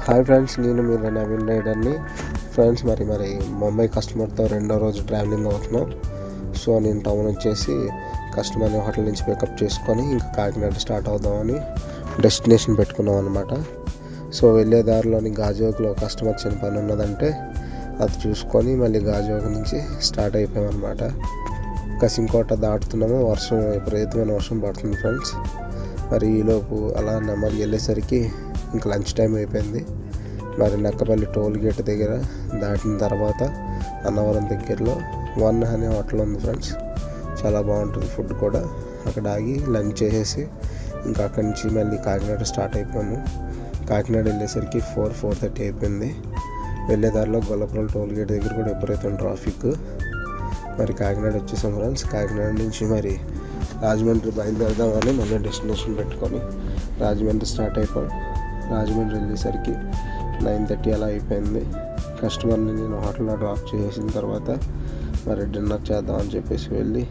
Hi friends, నేను మీరు Naveen రైడర్ని. Friends మరి ముంబై కస్టమర్తో రెండో రోజు ట్రావెలింగ్ అవుతున్నాం. సో నేను టౌన్ వచ్చేసి కస్టమర్ని హోటల్ నుంచి పికప్ చేసుకొని ఇంకా కాకినాడ స్టార్ట్ అవుదామని డెస్టినేషన్ పెట్టుకున్నాం అనమాట. సో వెళ్ళే దారిలోని గాజువాకలో కస్టమర్ చిన్న పని ఉన్నదంటే అది చూసుకొని మళ్ళీ గాజువాక నుంచి స్టార్ట్ అయిపోయాం అనమాట. కసింకోట దాటుతున్నాము, విపరీతమైన వర్షం పడుతుంది ఫ్రెండ్స్. మరి ఈలోపు అలా నెమ్మది వెళ్ళేసరికి ఇంకా లంచ్ టైం అయిపోయింది. మరి నక్కపల్లి టోల్ గేట్ దగ్గర దాటిన తర్వాత అన్నవరం దగ్గరలో 1 అనే హోటల్ ఉంది ఫ్రెండ్స్. చాలా బాగుంటుంది ఫుడ్ కూడా. అక్కడ ఆగి లంచ్ చేసేసి ఇంకా అక్కడి నుంచి మళ్ళీ కాకినాడ స్టార్ట్ అయిపోయాము. కాకినాడ వెళ్ళేసరికి 4:30 అయిపోయింది. వెళ్ళే దారిలో గొల్లపురం టోల్ గేట్ దగ్గర కూడా విపరీతం ట్రాఫిక్. మరి కాకినాడ వచ్చేసాం ఫ్రెండ్స్. కాకినాడ నుంచి మరి రాజమండ్రి బయలుదేరదామని మళ్ళీ డెస్టినేషన్ పెట్టుకొని రాజమండ్రి స్టార్ట్ అయిపోయాం. రాజమండ్రి వెళ్ళేసరికి 9:30 అలా అయిపోయింది. కస్టమర్ని నేను హోటల్లో డ్రాప్ చేసిన తర్వాత మరి డిన్నర్ చేద్దామని చెప్పేసి వెళ్ళి